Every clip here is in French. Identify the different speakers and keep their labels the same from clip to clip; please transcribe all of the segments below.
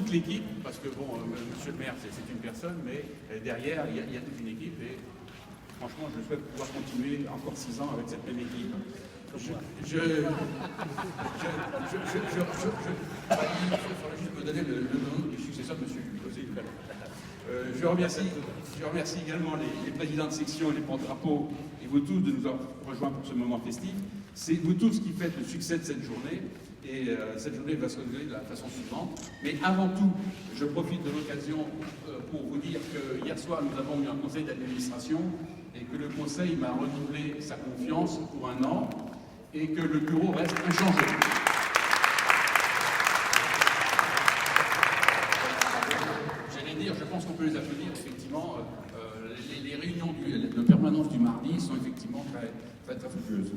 Speaker 1: toute l'équipe, parce que bon, monsieur le maire, c'est une personne, mais derrière, il y a toute une équipe, et franchement, je souhaite pouvoir continuer encore 6 ans avec cette même équipe. Il faudrait juste me donner le nom du successeur de monsieur Lucosé. Je remercie également les présidents de section et les porte-drapeaux, et vous tous de nous avoir rejoints pour ce moment festif. C'est vous tous qui faites le succès de cette journée, et cette journée va se dérouler de la façon suivante. Mais avant tout, je profite de l'occasion pour vous dire que hier soir, nous avons eu un conseil d'administration, et que le conseil m'a renouvelé sa confiance pour 1 an, et que le bureau reste inchangé. Je pense qu'on peut les applaudir, effectivement. Les réunions de permanence du mardi sont effectivement très fructueuses.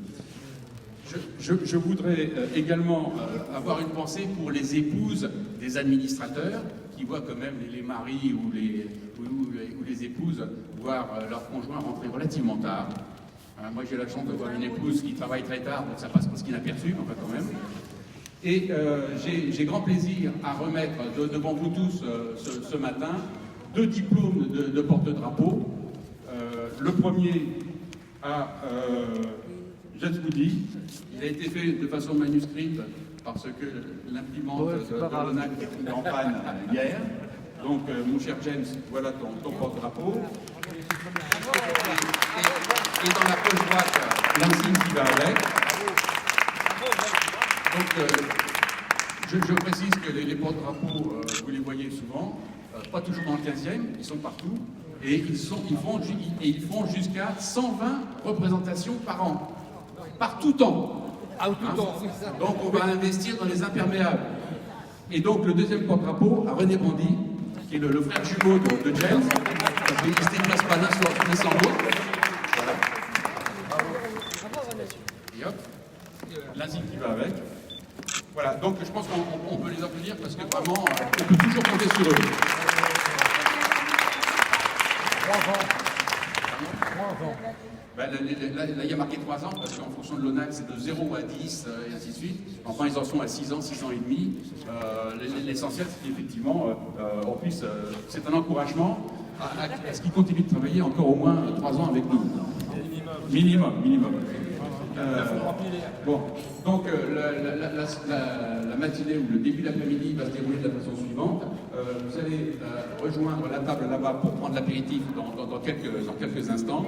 Speaker 1: Je voudrais également avoir une pensée pour les épouses des administrateurs qui voient quand même les maris ou les épouses voir leur conjoint rentrer relativement tard. Moi, j'ai la chance d'avoir une épouse qui travaille très tard, donc ça passe presque inaperçu, enfin quand même. Et j'ai grand plaisir à remettre devant vous tous ce matin 2 diplômes de porte-drapeau. Le premier à Jens Woody. Il a été fait de façon manuscrite parce que l'imprimante de l'ONAC est en panne hier. Donc, mon cher James, voilà ton porte-drapeau. Et dans la poche droite, l'insigne qui va avec. Donc, je précise que les porte-drapeaux, vous les voyez souvent, pas toujours dans le 15e, ils sont partout, et ils font jusqu'à 120 représentations par an, par tout temps. Donc on va investir dans les imperméables. Et donc le deuxième porte-drapeau à René Bondy, qui est le frère jumeau de James, parce qu'il ne se déplace pas l'un sans l'autre. Voilà. Et hop, l'insigne qui va avec. Voilà, donc je pense qu'on peut les applaudir parce que vraiment, on peut toujours compter sur eux.
Speaker 2: 3 ans. 3 ans.
Speaker 1: Ben, là, il y a marqué 3 ans, parce qu'en fonction de l'ONAC, c'est de 0 à 10, et ainsi de suite. Enfin, ils en sont à 6 ans, 6 ans et demi. L'essentiel, c'est qu'effectivement, on puisse... c'est un encouragement à ce qu'ils continuent de travailler encore au moins 3 ans avec nous. Minimum. Bon, donc la matinée ou le début d'après-midi va se dérouler de la façon suivante. Vous allez rejoindre la table là-bas pour prendre l'apéritif dans quelques instants.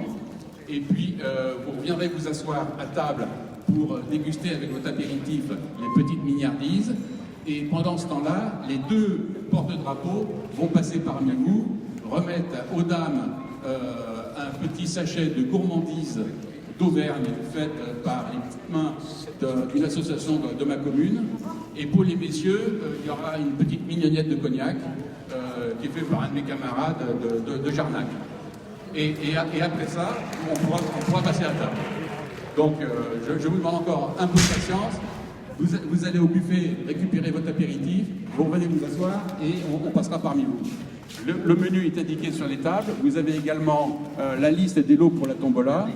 Speaker 1: Et puis, vous reviendrez vous asseoir à table pour déguster avec votre apéritif les petites mignardises. Et pendant ce temps-là, les 2 porte-drapeaux vont passer parmi vous, remettre aux dames un petit sachet de gourmandise d'Auvergne faite par les petites mains d'une association de ma commune. Et pour les messieurs, il y aura une petite mignonnette de cognac qui est faite par un de mes camarades de Jarnac. Et après ça, on pourra passer à table. Donc, je vous demande encore un peu de patience. Vous allez au buffet récupérer votre apéritif, vous revenez vous asseoir et on passera parmi vous. Le menu est indiqué sur les tables. Vous avez également la liste des lots pour la tombola.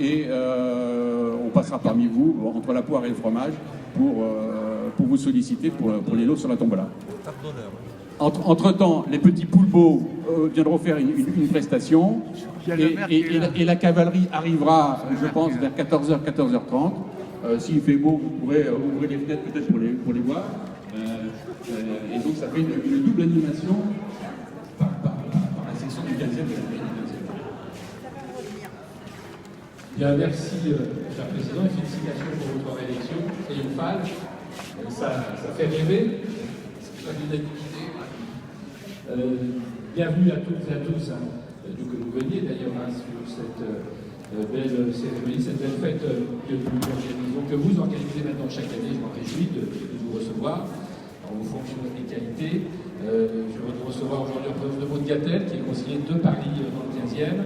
Speaker 1: Et on passera parmi vous, entre la poire et le fromage, pour vous solliciter pour les lots sur la tombola. Entre-temps, les petits poulpeaux viendront faire une prestation, et la cavalerie arrivera, je pense, vers 14h, 14h30. S'il fait beau, vous pourrez ouvrir les fenêtres peut-être pour les voir. Et donc ça fait une double animation par la section du 15e de la mairie.
Speaker 3: Bien, merci, cher Président, et félicitations pour votre réélection triomphale. Ça fait rêver, c'est pas l'unanimité. Bienvenue à toutes et à tous, d'où que vous veniez d'ailleurs sur cette belle cérémonie, cette belle fête que vous organisez maintenant chaque année. Je m'en réjouis de vous recevoir dans vos fonctions et qualités. Je vais vous recevoir aujourd'hui en présence de Maud Gattel, qui est conseiller de Paris dans le 15e.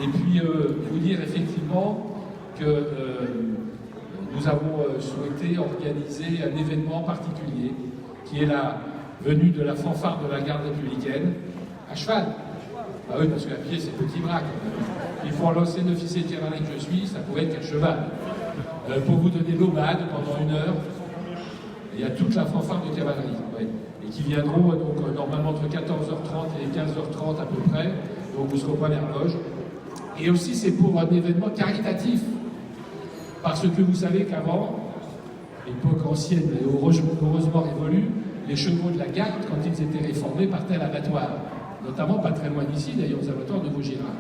Speaker 3: Et puis vous dire effectivement que nous avons souhaité organiser un événement particulier qui est la venue de la fanfare de la garde républicaine à cheval. Ah oui, parce qu'à pied c'est petit bras quand même. Il faut l'ancien officier de cavalerie que je suis, ça pouvait être à cheval. Pour vous donner l'aumade pendant 1 heure, il y a toute la fanfare de cavalerie. Ouais. Et qui viendront donc normalement entre 14h30 et 15h30 à peu près. Donc vous serez au point d'horloge. Et aussi c'est pour un événement caritatif. Parce que vous savez qu'avant, l'époque ancienne et heureusement révolue, les chevaux de la garde, quand ils étaient réformés, partaient à l'abattoir. Notamment pas très loin d'ici, d'ailleurs aux abattoirs de Vaugirard.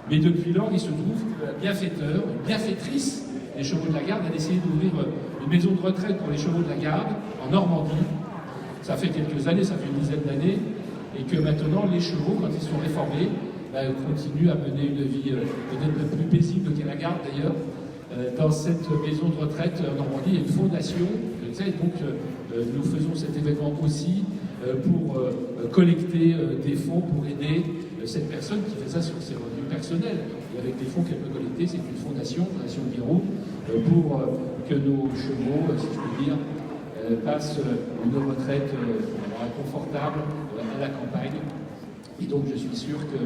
Speaker 3: Mais depuis lors, il se trouve qu'un bienfaiteur, une bienfaitrice des chevaux de la garde a décidé d'ouvrir une maison de retraite pour les chevaux de la garde en Normandie. Ça fait quelques années, ça fait une dizaine d'années, et que maintenant les chevaux, quand ils sont réformés, continuent à mener une vie peut-être plus paisible que la garde d'ailleurs. Dans cette maison de retraite en Normandie, il y a une fondation, donc nous faisons cet événement aussi pour collecter des fonds pour aider cette personne qui fait ça sur ses revenus personnels. Et avec des fonds qu'elle peut collecter, c'est une fondation, Fondation Guiraud, pour que nos chevaux, si je puis dire, passent une retraite confortable à la campagne. Et donc je suis sûr que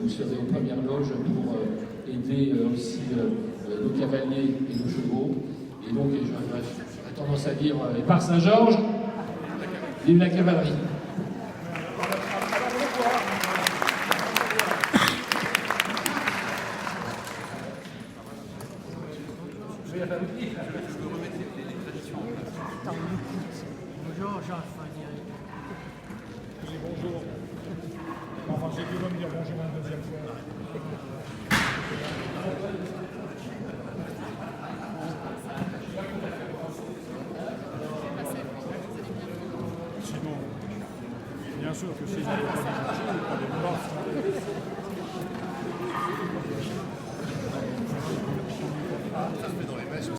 Speaker 3: vous serez aux premières loges pour aider aussi nos cavaliers et nos chevaux. Et donc j'aurais tendance à dire, et par Saint-Georges, vive la cavalerie.
Speaker 2: Bonjour, Jean-François. Bonjour. Enfin, j'ai dû me dire bonjour une deuxième fois. Sinon, bien sûr que si j'avais pas de marché, pas de base.